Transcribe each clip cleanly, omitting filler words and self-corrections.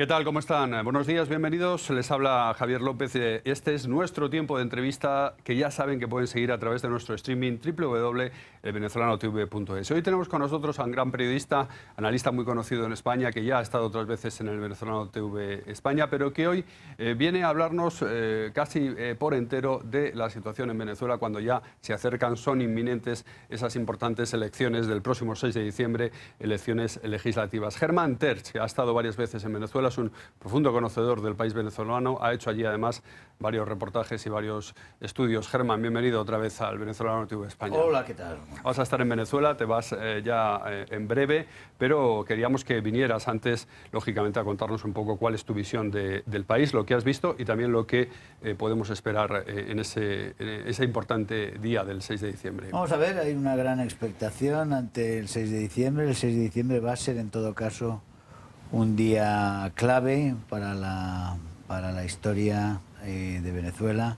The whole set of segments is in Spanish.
¿Qué tal? ¿Cómo están? Buenos días, bienvenidos. Les habla Javier López. Este es nuestro tiempo de entrevista que ya saben que pueden seguir a través de nuestro streaming www.elvenezolanotv.es. Hoy tenemos con nosotros a un gran periodista, analista muy conocido en España, que ya ha estado otras veces en el Venezolano TV España, pero que hoy viene a hablarnos casi por entero de la situación en Venezuela cuando ya se acercan, son inminentes esas importantes elecciones del próximo 6 de diciembre, elecciones legislativas. Germán Terch, que ha estado varias veces en Venezuela, es un profundo conocedor del país venezolano, ha hecho allí además varios reportajes y varios estudios. Germán, bienvenido otra vez al Venezolano TV España. Hola, ¿qué tal? Vas a estar en Venezuela, te vas ya en breve, pero queríamos que vinieras antes, lógicamente, a contarnos un poco cuál es tu visión del país, lo que has visto y también lo que podemos esperar en ese importante día del 6 de diciembre. Vamos a ver, hay una gran expectación ante el 6 de diciembre. El 6 de diciembre va a ser, en todo caso, un día clave para la historia de Venezuela,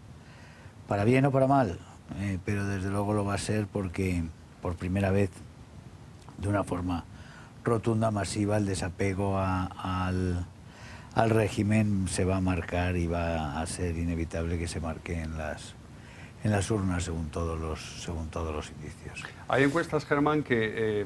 para bien o para mal, pero desde luego lo va a ser porque por primera vez, de una forma rotunda, masiva, el desapego al régimen se va a marcar y va a ser inevitable que se marque en las urnas según todos los indicios. Hay encuestas, Germán, que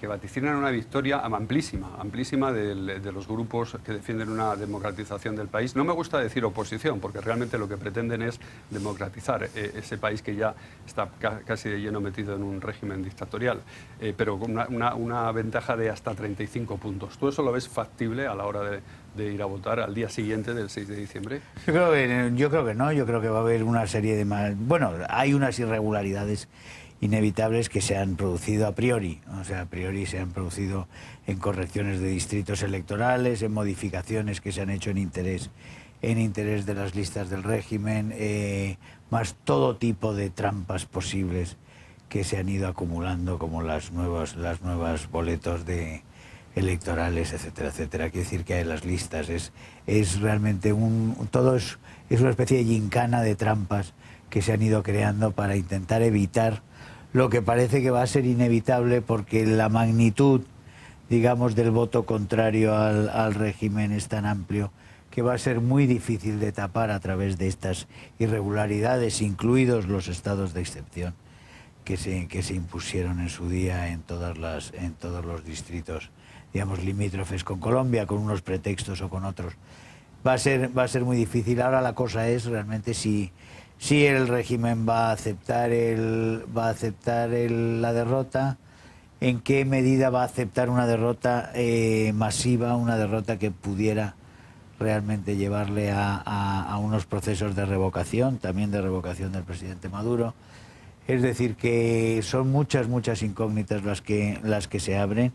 vaticinan una victoria amplísima de los grupos que defienden una democratización del país. No me gusta decir oposición, porque realmente lo que pretenden es democratizar ese país que ya está casi de lleno metido en un régimen dictatorial, pero con una ventaja de hasta 35 puntos. ¿Tú eso lo ves factible a la hora de ir a votar al día siguiente del 6 de diciembre? Yo creo que no, yo creo que va a haber una serie de bueno, hay unas irregularidades inevitables que se han producido a priori, o sea, a priori se han producido en correcciones de distritos electorales, en modificaciones que se han hecho en interés de las listas del régimen, más todo tipo de trampas posibles que se han ido acumulando, como las nuevas boletos electorales, etcétera, etcétera. Quiere decir que las listas es realmente todo es una especie de gincana de trampas que se han ido creando para intentar evitar lo que parece que va a ser inevitable, porque la magnitud, digamos, del voto contrario al régimen es tan amplio que va a ser muy difícil de tapar a través de estas irregularidades, incluidos los estados de excepción que se impusieron en su día en todos los distritos, digamos, limítrofes con Colombia, con unos pretextos o con otros. Va a ser muy difícil. Ahora la cosa es realmente si el régimen va a aceptar la derrota, en qué medida va a aceptar una derrota masiva, una derrota que pudiera realmente llevarle a unos procesos de revocación, también de revocación del presidente Maduro. Es decir, que son muchas incógnitas las que se abren,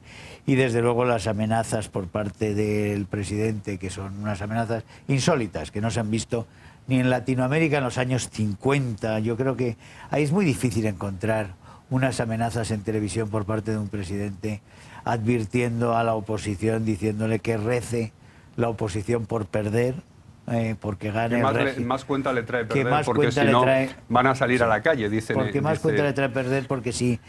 y desde luego las amenazas por parte del presidente, que son unas amenazas insólitas, que no se han visto ni en Latinoamérica en los años 50. Yo creo que ahí es muy difícil encontrar unas amenazas en televisión por parte de un presidente advirtiendo a la oposición, diciéndole que rece la oposición por perder, porque gane el régimen. Más cuenta le trae perder, porque si no van a salir a la calle, dicen. Porque más cuenta le trae perder, porque si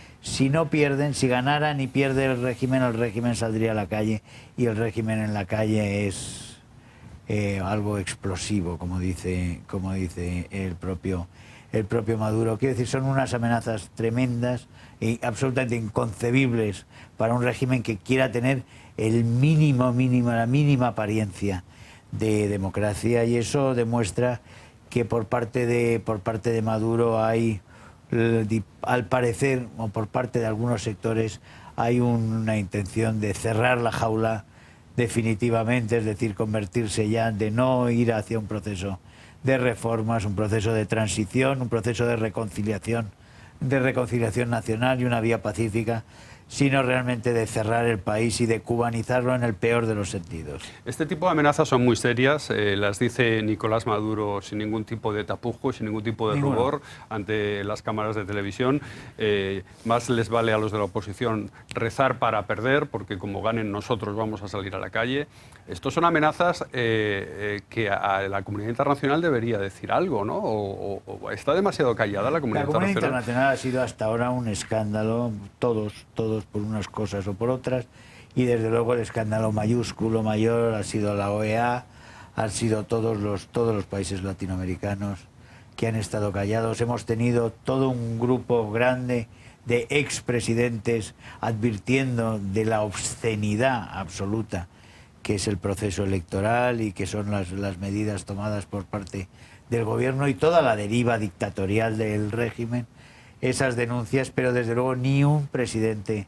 no pierden, si ganaran y pierde el régimen saldría a la calle, y el régimen en la calle es algo explosivo, como dice el propio Maduro. Quiero decir, son unas amenazas tremendas y absolutamente inconcebibles para un régimen que quiera tener la mínima apariencia de democracia, y eso demuestra que por parte de Maduro hay, al parecer, o por parte de algunos sectores, hay una intención de cerrar la jaula definitivamente, es decir, convertirse ya, de no ir hacia un proceso de reformas, un proceso de transición, un proceso de reconciliación nacional y una vía pacífica, sino realmente de cerrar el país y de cubanizarlo en el peor de los sentidos. Este tipo de amenazas son muy serias, las dice Nicolás Maduro sin ningún tipo de tapujo, sin ningún tipo de rubor ante las cámaras de televisión. Más les vale a los de la oposición rezar para perder, porque como ganen nosotros vamos a salir a la calle. Estos son amenazas que a la comunidad internacional debería decir algo, ¿no? ¿O está demasiado callada la comunidad internacional? La comunidad internacional ha sido hasta ahora un escándalo, todos por unas cosas o por otras, y desde luego el escándalo mayúsculo mayor ha sido la OEA, han sido todos los países latinoamericanos que han estado callados. Hemos tenido todo un grupo grande de expresidentes advirtiendo de la obscenidad absoluta que es el proceso electoral y que son las medidas tomadas por parte del gobierno y toda la deriva dictatorial del régimen, esas denuncias, pero desde luego ni un presidente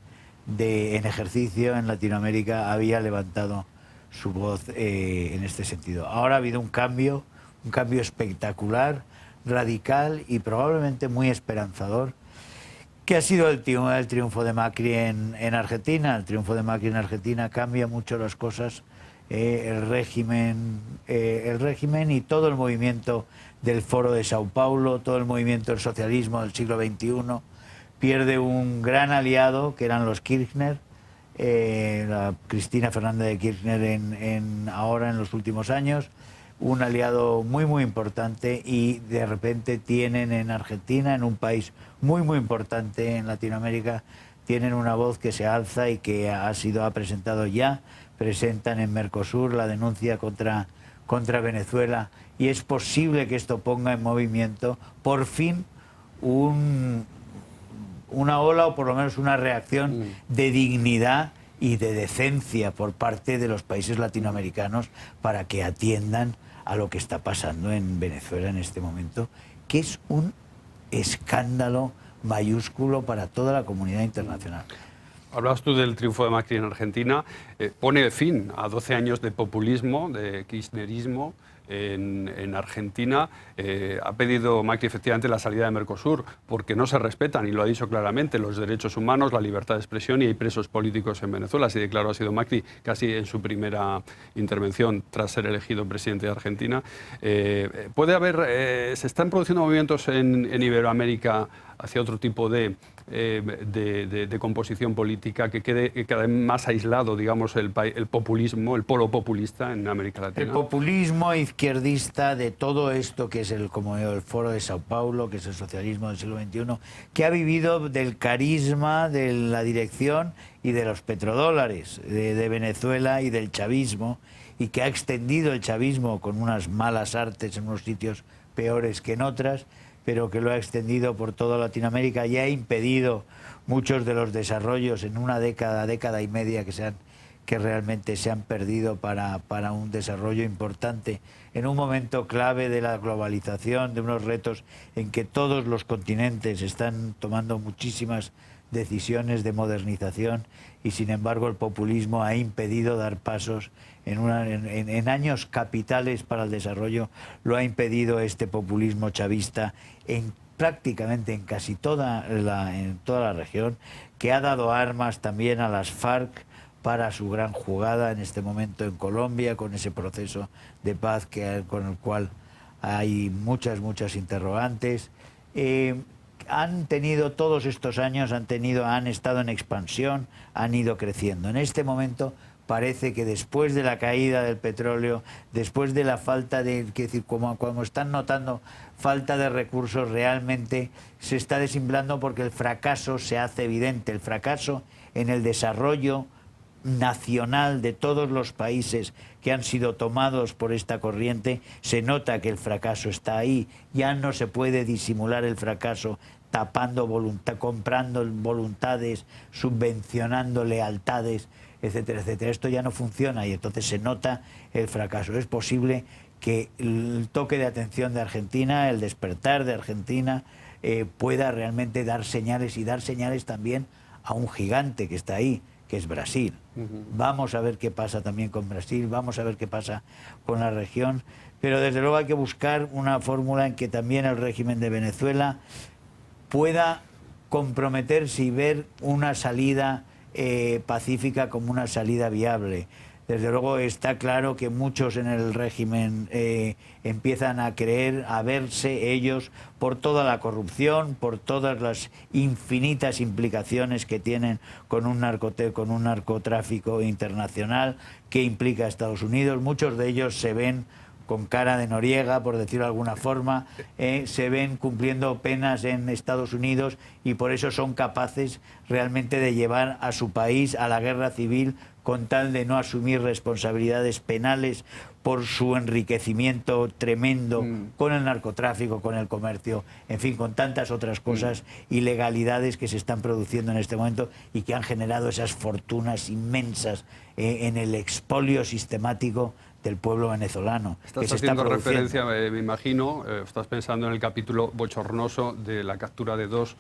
en ejercicio en Latinoamérica había levantado su voz en este sentido. Ahora ha habido un cambio espectacular, radical y probablemente muy esperanzador, que ha sido el triunfo de Macri en Argentina. El triunfo de Macri en Argentina cambia mucho las cosas. El régimen y todo el movimiento del Foro de Sao Paulo, todo el movimiento del socialismo del siglo XXI, pierde un gran aliado, que eran los Kirchner, la Cristina Fernández de Kirchner ahora en los últimos años, un aliado muy muy importante, y de repente tienen en Argentina, en un país muy muy importante en Latinoamérica, tienen una voz que se alza y que ha presentado ya, presentan en Mercosur la denuncia contra Venezuela, y es posible que esto ponga en movimiento por fin una ola, o por lo menos una reacción de dignidad y de decencia por parte de los países latinoamericanos para que atiendan a lo que está pasando en Venezuela en este momento, que es un escándalo mayúsculo para toda la comunidad internacional. Hablabas tú del triunfo de Macri en Argentina. Pone fin a 12 años de populismo, de kirchnerismo en Argentina. Ha pedido Macri efectivamente la salida de Mercosur porque no se respetan, y lo ha dicho claramente, los derechos humanos, la libertad de expresión, y hay presos políticos en Venezuela. Así de claro ha sido Macri casi en su primera intervención tras ser elegido presidente de Argentina. Puede haber, se están produciendo movimientos en Iberoamérica hacia otro tipo de composición política, que quede cada vez más aislado, digamos, el populismo, el polo populista en América Latina. El populismo izquierdista de todo esto que es como el Foro de Sao Paulo, que es el socialismo del siglo XXI, que ha vivido del carisma, de la dirección y de los petrodólares de Venezuela y del chavismo, y que ha extendido el chavismo con unas malas artes en unos sitios peores que en otras, pero que lo ha extendido por toda Latinoamérica y ha impedido muchos de los desarrollos en una década y media que realmente se han perdido para un desarrollo importante en un momento clave de la globalización, de unos retos en que todos los continentes están tomando muchísimas decisiones de modernización, y sin embargo el populismo ha impedido dar pasos en años capitales para el desarrollo. Lo ha impedido este populismo chavista prácticamente en casi toda la región, que ha dado armas también a las FARC para su gran jugada en este momento en Colombia, con ese proceso de paz con el cual hay muchas interrogantes. Han tenido todos estos años, han estado en expansión, han ido creciendo. En este momento parece que después de la caída del petróleo, después de la falta de, como están notando, falta de recursos, realmente se está desinflando porque el fracaso se hace evidente, el fracaso en el desarrollo nacional de todos los países que han sido tomados por esta corriente. Se nota que el fracaso está ahí, ya no se puede disimular el fracaso tapando comprando voluntades, subvencionando lealtades, etcétera, etcétera. Esto ya no funciona y entonces se nota el fracaso. Es posible que el toque de atención de Argentina, el despertar de Argentina, pueda realmente dar señales, y dar señales también a un gigante que está ahí, que es Brasil. Vamos a ver qué pasa también con Brasil, vamos a ver qué pasa con la región, pero desde luego hay que buscar una fórmula en que también el régimen de Venezuela pueda comprometerse y ver una salida pacífica como una salida viable. Desde luego está claro que muchos en el régimen empiezan a verse ellos, por toda la corrupción, por todas las infinitas implicaciones que tienen con un narcotráfico internacional que implica a Estados Unidos. Muchos de ellos se ven con cara de Noriega, por decirlo de alguna forma, se ven cumpliendo penas en Estados Unidos y por eso son capaces realmente de llevar a su país a la guerra civil con tal de no asumir responsabilidades penales por su enriquecimiento tremendo con el narcotráfico, con el comercio, en fin, con tantas otras cosas, ilegalidades que se están produciendo en este momento y que han generado esas fortunas inmensas en el expolio sistemático del pueblo venezolano. Estás haciendo referencia, me imagino, estás pensando en el capítulo bochornoso de la captura de 2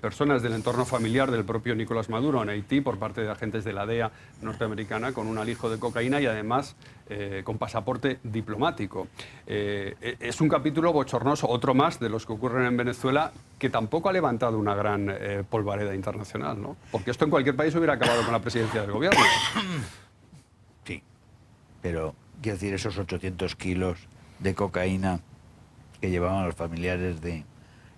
personas del entorno familiar del propio Nicolás Maduro en Haití por parte de agentes de la DEA norteamericana con un alijo de cocaína y además con pasaporte diplomático. Es un capítulo bochornoso, otro más de los que ocurren en Venezuela, que tampoco ha levantado una gran polvareda internacional, ¿no? Porque esto en cualquier país hubiera acabado con la presidencia del gobierno. Sí, pero quiero decir, esos 800 kilos de cocaína que llevaban los familiares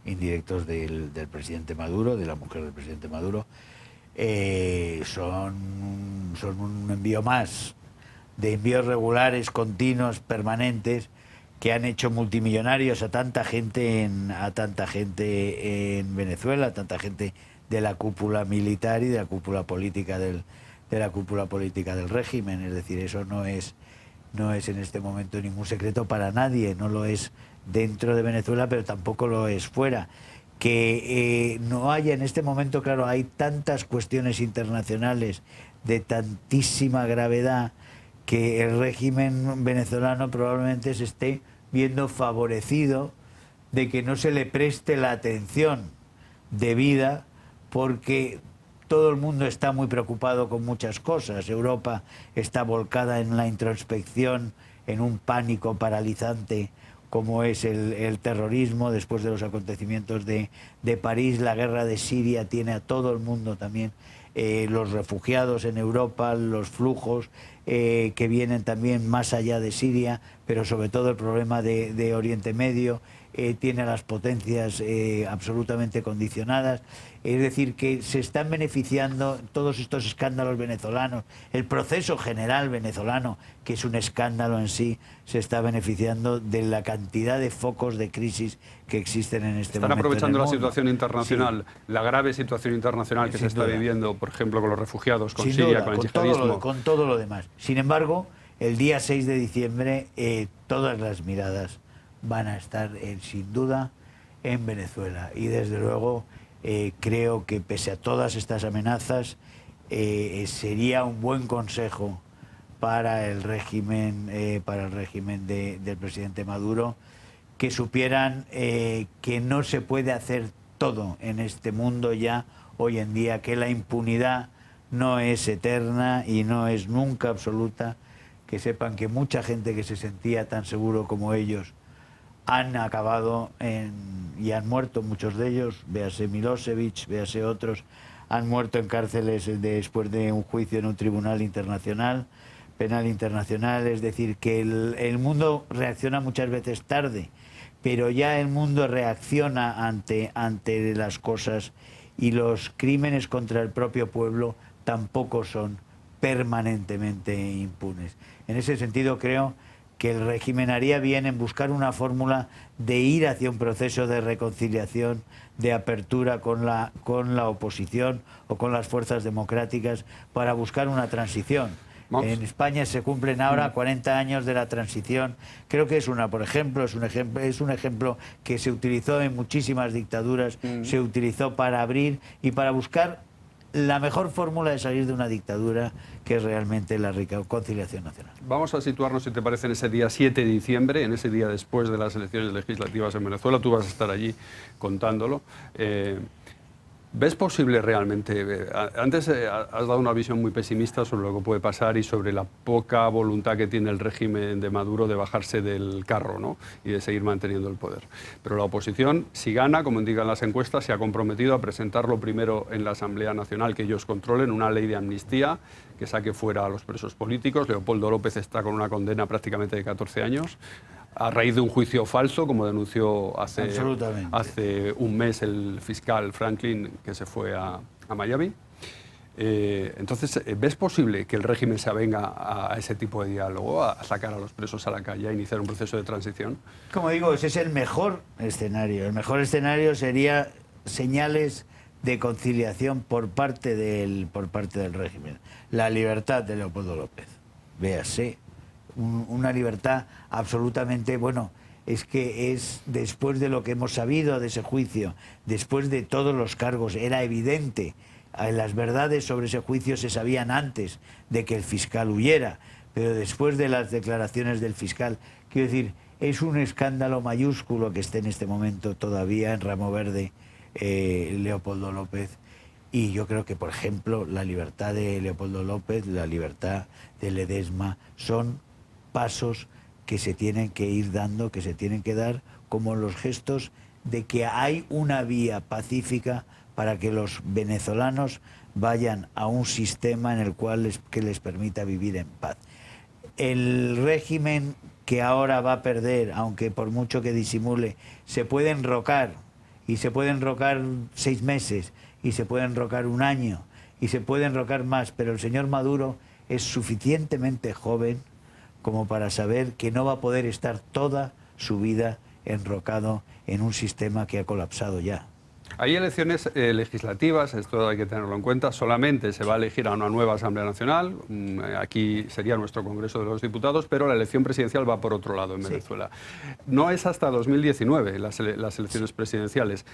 indirectos del presidente Maduro, de la mujer del presidente Maduro, son un envío más de envíos regulares, continuos, permanentes, que han hecho multimillonarios a tanta gente en Venezuela, a tanta gente de la cúpula militar y de la cúpula política del régimen. Es decir, eso no es en este momento ningún secreto para nadie, no lo es dentro de Venezuela, pero tampoco lo es fuera. Que no haya en este momento, claro, hay tantas cuestiones internacionales de tantísima gravedad que el régimen venezolano probablemente se esté viendo favorecido de que no se le preste la atención debida, porque todo el mundo está muy preocupado con muchas cosas. Europa está volcada en la introspección, en un pánico paralizante como es el terrorismo después de los acontecimientos de París. La guerra de Siria tiene a todo el mundo también, los refugiados en Europa, los flujos que vienen también más allá de Siria, pero sobre todo el problema de Oriente Medio, tiene a las potencias absolutamente condicionadas. Es decir, que se están beneficiando todos estos escándalos venezolanos, el proceso general venezolano, que es un escándalo en sí, se está beneficiando de la cantidad de focos de crisis que existen en este momento. Están aprovechando en el la mundo. situación internacional, sí, la grave situación internacional que se está viviendo, por ejemplo, con los refugiados, con Siria, con el yihadismo. Con todo lo demás. Sin embargo, el día 6 de diciembre todas las miradas van a estar sin duda en Venezuela, y desde luego creo que pese a todas estas amenazas sería un buen consejo para el régimen del presidente Maduro que supieran que no se puede hacer todo en este mundo ya hoy en día, que la impunidad no es eterna y no es nunca absoluta, que sepan que mucha gente que se sentía tan seguro como ellos han acabado y han muerto, muchos de ellos, véase Milosevic, véase otros, han muerto en cárceles después de un juicio en un tribunal internacional, penal internacional. Es decir, que el mundo reacciona muchas veces tarde, pero ya el mundo reacciona ante las cosas, y los crímenes contra el propio pueblo tampoco son permanentemente impunes. En ese sentido creo que el régimen haría bien en buscar una fórmula de ir hacia un proceso de reconciliación, de apertura con la oposición o con las fuerzas democráticas, para buscar una transición. En España se cumplen ahora 40 años de la transición. Creo que es un ejemplo que se utilizó en muchísimas dictaduras, se utilizó para abrir y para buscar la mejor fórmula de salir de una dictadura, que es realmente la reconciliación nacional. Vamos a situarnos, si te parece, en ese día 7 de diciembre, en ese día después de las elecciones legislativas en Venezuela. Tú vas a estar allí contándolo. ¿Ves posible realmente? Antes has dado una visión muy pesimista sobre lo que puede pasar y sobre la poca voluntad que tiene el régimen de Maduro de bajarse del carro, ¿no?, y de seguir manteniendo el poder. Pero la oposición, si gana, como indican las encuestas, se ha comprometido a presentarlo primero en la Asamblea Nacional, que ellos controlen, una ley de amnistía que saque fuera a los presos políticos. Leopoldo López está con una condena prácticamente de 14 años. A raíz de un juicio falso, como denunció hace un mes el fiscal Franklin, que se fue a Miami. Entonces, ¿ves posible que el régimen se avenga a ese tipo de diálogo, a sacar a los presos a la calle, a iniciar un proceso de transición? Como digo, ese es el mejor escenario. El mejor escenario sería señales de conciliación por parte del régimen. La libertad de Leopoldo López. Véase, una libertad absolutamente, bueno, es que es después de lo que hemos sabido de ese juicio, después de todos los cargos, era evidente. Las verdades sobre ese juicio se sabían antes de que el fiscal huyera, pero después de las declaraciones del fiscal, quiero decir, es un escándalo mayúsculo que esté en este momento todavía en ramo verde Leopoldo López. Y yo creo que, por ejemplo, la libertad de Leopoldo López, la libertad de Ledesma, son pasos que se tienen que ir dando, que se tienen que dar, como los gestos de que hay una vía pacífica para que los venezolanos vayan a un sistema en el cual que les permita vivir en paz. El régimen que ahora va a perder, aunque por mucho que disimule, se puede enrocar, y se puede enrocar 6 meses, y se puede enrocar 1 año, y se puede enrocar más, pero el señor Maduro es suficientemente joven como para saber que no va a poder estar toda su vida enrocado en un sistema que ha colapsado ya. Hay elecciones legislativas, esto hay que tenerlo en cuenta, solamente se va a elegir a una nueva Asamblea Nacional, aquí sería nuestro Congreso de los Diputados, pero la elección presidencial va por otro lado en Venezuela. No es hasta 2019 las elecciones presidenciales.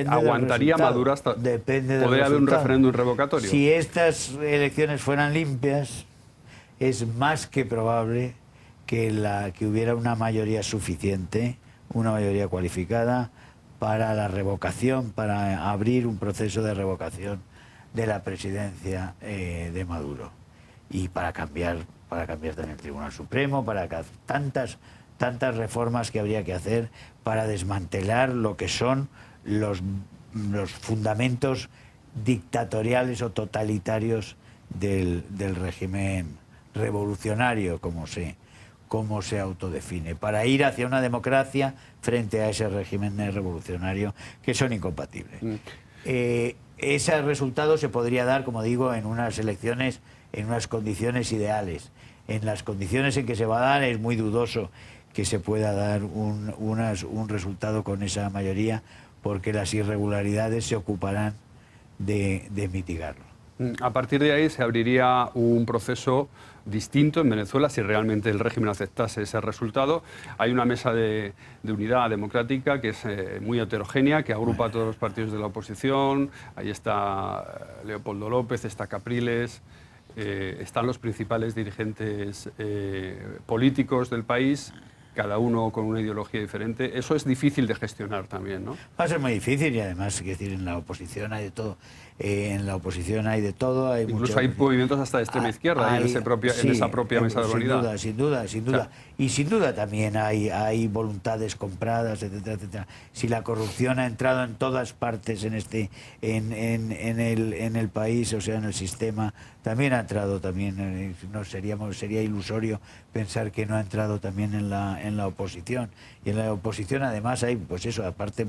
¿Aguantaría Maduro hasta...? ¿Podría haber un referéndum revocatorio? Si estas elecciones fueran limpias, es más que probable que hubiera una mayoría suficiente, una mayoría cualificada, para la revocación, para abrir un proceso de revocación de la presidencia de Maduro. Y para cambiar también el Tribunal Supremo, para tantas reformas que habría que hacer para desmantelar lo que son los fundamentos dictatoriales o totalitarios del régimen revolucionario, como se autodefine, para ir hacia una democracia frente a ese régimen revolucionario, que son incompatibles. Ese resultado se podría dar, como digo, en unas elecciones, en unas condiciones ideales. En las condiciones en que se va a dar es muy dudoso que se pueda dar un resultado con esa mayoría, porque las irregularidades se ocuparán de mitigarlo. A partir de ahí se abriría un proceso distinto en Venezuela si realmente el régimen aceptase ese resultado. Hay una mesa de unidad democrática que es muy heterogénea, que agrupa a todos los partidos de la oposición. Ahí está Leopoldo López, está Capriles, están los principales dirigentes políticos del país, cada uno con una ideología diferente. Eso es difícil de gestionar también, ¿no? Va a ser muy difícil, y además, es decir, en la oposición hay de todo. En la oposición hay de todo. Incluso hay movimientos hasta de extrema izquierda en esa propia mesa de la unidad. Sin duda. Y sin duda también hay voluntades compradas, etcétera, etcétera. Si la corrupción ha entrado en todas partes en el país, o sea, en el sistema, también ha entrado también. Sería ilusorio pensar que no ha entrado también en la oposición. Y en la oposición además hay, pues eso, aparte,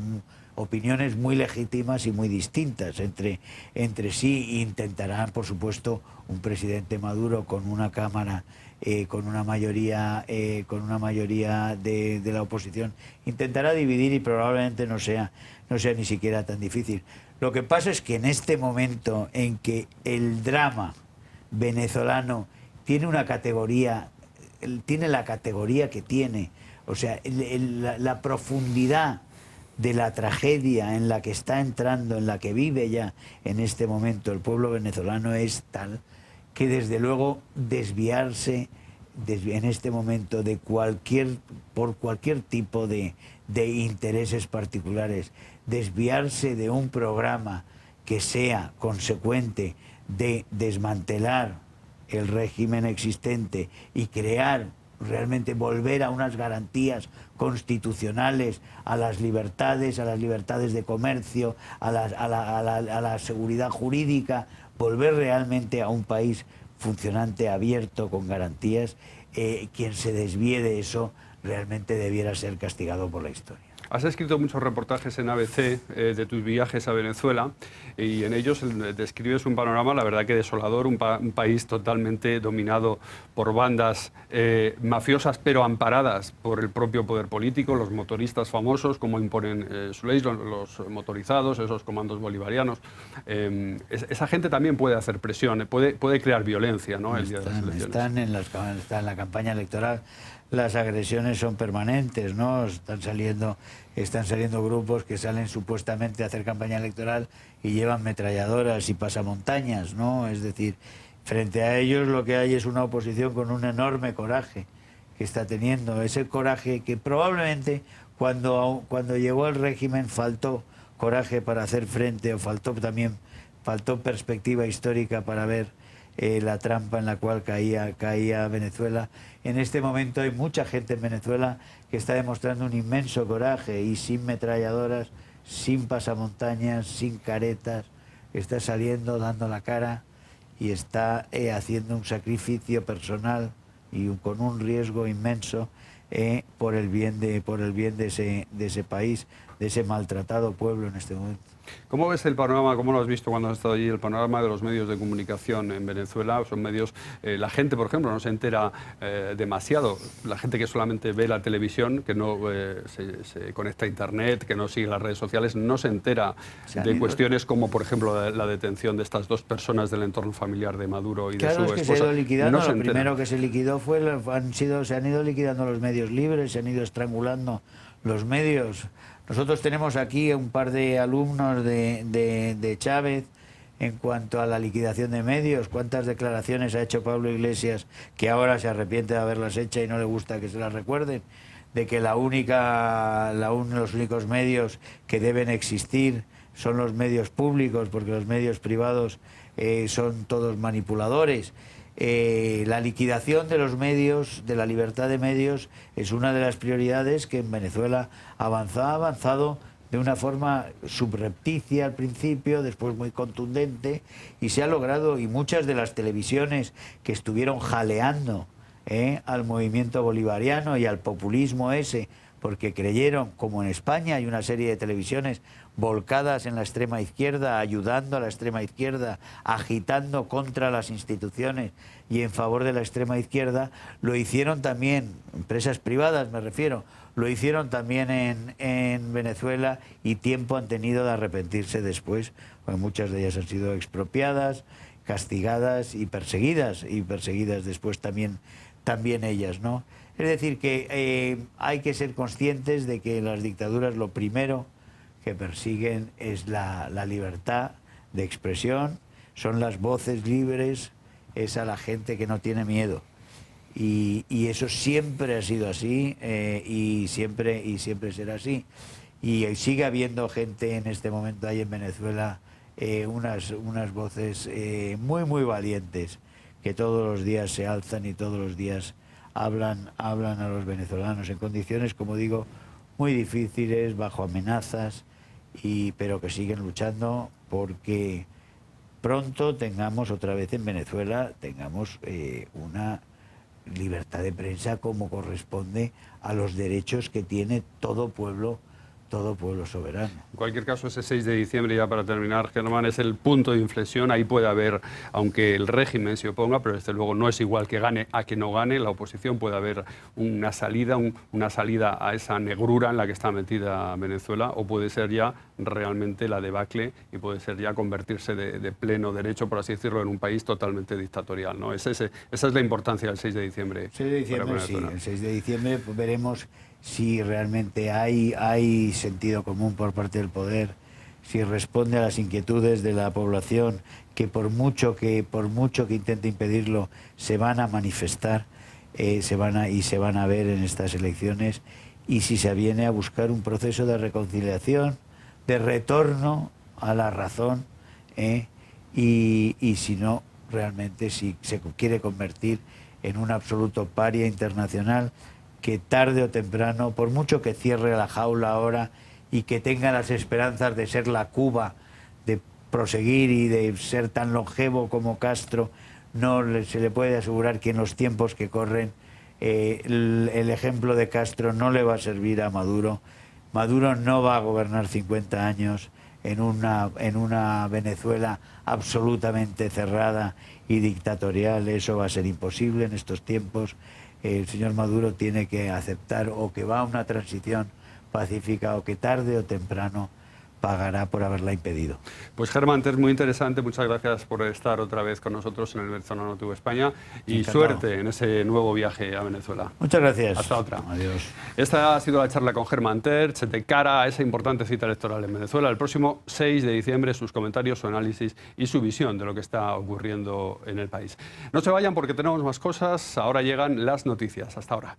opiniones muy legítimas y muy distintas entre sí. Intentarán, por supuesto, un presidente Maduro con una Cámara, con una mayoría de la oposición, intentará dividir, y probablemente no sea ni siquiera tan difícil. Lo que pasa es que en este momento en que el drama venezolano tiene una categoría, tiene la categoría que tiene, o sea, la profundidad de la tragedia en la que está entrando, en la que vive ya en este momento el pueblo venezolano, es tal que desde luego desviarse en este momento por cualquier tipo de intereses particulares, desviarse de un programa que sea consecuente de desmantelar el régimen existente y crear, realmente volver a unas garantías constitucionales, a las libertades de comercio, a la seguridad jurídica, volver realmente a un país funcionante, abierto, con garantías. Quien se desvíe de eso realmente debiera ser castigado por la historia. Has escrito muchos reportajes en ABC de tus viajes a Venezuela y en ellos describes un panorama, la verdad que desolador, un país totalmente dominado por bandas mafiosas, pero amparadas por el propio poder político, los motoristas famosos, como imponen su ley, los motorizados, esos comandos bolivarianos. Esa gente también puede hacer presión, puede crear violencia, ¿no? El día de las elecciones. Está en la campaña electoral. Las agresiones son permanentes, ¿no? Están saliendo grupos que salen supuestamente a hacer campaña electoral y llevan metralladoras y pasamontañas, ¿no? Es decir, frente a ellos lo que hay es una oposición con un enorme coraje que está teniendo. Ese coraje que probablemente cuando llegó el régimen faltó coraje para hacer frente, o faltó perspectiva histórica para ver la trampa en la cual caía Venezuela. En este momento hay mucha gente en Venezuela que está demostrando un inmenso coraje y sin metralladoras, sin pasamontañas, sin caretas, está saliendo, dando la cara y está haciendo un sacrificio personal y con un riesgo inmenso por el bien de ese país, de ese maltratado pueblo en este momento. ¿Cómo ves el panorama, cómo lo has visto cuando has estado allí, el panorama de los medios de comunicación en Venezuela? Son medios, la gente, por ejemplo, no se entera demasiado. La gente que solamente ve la televisión, que no se conecta a Internet, que no sigue las redes sociales, no se entera de cuestiones como, por ejemplo, la detención de estas dos personas del entorno familiar de Maduro y de su esposa. Claro, es que se ha ido liquidando. No lo primero que se liquidó se han ido liquidando los medios libres, se han ido estrangulando los medios. Nosotros tenemos aquí un par de alumnos de Chávez en cuanto a la liquidación de medios. ¿Cuántas declaraciones ha hecho Pablo Iglesias que ahora se arrepiente de haberlas hecho y no le gusta que se las recuerden? De que los únicos medios que deben existir son los medios públicos, porque los medios privados son todos manipuladores. La liquidación de los medios, de la libertad de medios, es una de las prioridades que en Venezuela ha avanzado de una forma subrepticia al principio, después muy contundente, y se ha logrado. Y muchas de las televisiones que estuvieron jaleando al movimiento bolivariano y al populismo ese, porque creyeron, como en España hay una serie de televisiones volcadas en la extrema izquierda, ayudando a la extrema izquierda, agitando contra las instituciones y en favor de la extrema izquierda, lo hicieron también, empresas privadas me refiero, lo hicieron también en Venezuela, y tiempo han tenido de arrepentirse después, porque muchas de ellas han sido expropiadas, castigadas y perseguidas después también ellas, ¿no? Es decir, que hay que ser conscientes de que las dictaduras lo primero que persiguen es la libertad de expresión, son las voces libres, es a la gente que no tiene miedo. Y eso siempre ha sido así y siempre será así. Y sigue habiendo gente en este momento ahí en Venezuela, unas voces muy valientes, que todos los días se alzan y todos los días hablan a los venezolanos en condiciones, como digo, muy difíciles, bajo amenazas, pero que siguen luchando porque pronto tengamos otra vez en Venezuela una libertad de prensa como corresponde a los derechos que tiene todo pueblo soberano. En cualquier caso, ese 6 de diciembre, ya para terminar, Germán, es el punto de inflexión. Ahí puede haber, aunque el régimen se oponga, pero desde luego no es igual que gane a que no gane, la oposición, puede haber una salida a esa negrura en la que está metida Venezuela, o puede ser ya realmente la debacle y puede ser ya convertirse de pleno derecho, por así decirlo, en un país totalmente dictatorial, ¿no? Esa es la importancia del 6 de diciembre. 6 de diciembre, sí. El 6 de diciembre veremos si realmente hay sentido común por parte del poder, si responde a las inquietudes de la población, que por mucho que intente impedirlo, se van a manifestar, se van a ver en estas elecciones, y si se viene a buscar un proceso de reconciliación, de retorno a la razón, y si no, realmente si se quiere convertir en un absoluto paria internacional, que tarde o temprano, por mucho que cierre la jaula ahora y que tenga las esperanzas de ser la Cuba, de proseguir y de ser tan longevo como Castro, se le puede asegurar que en los tiempos que corren el ejemplo de Castro no le va a servir a Maduro, Maduro no va a gobernar 50 años en una Venezuela absolutamente cerrada y dictatorial. Eso va a ser imposible en estos tiempos. El señor Maduro tiene que aceptar o que va a una transición pacífica o que tarde o temprano pagará por haberla impedido. Pues Germán, es muy interesante. Muchas gracias por estar otra vez con nosotros en el Venezolano TV España y Encantado. suerte en ese nuevo viaje a Venezuela. Muchas gracias. Hasta otra. Adiós. Esta ha sido la charla con Germán Terch de cara a esa importante cita electoral en Venezuela. El próximo 6 de diciembre, sus comentarios, su análisis y su visión de lo que está ocurriendo en el país. No se vayan porque tenemos más cosas. Ahora llegan las noticias. Hasta ahora.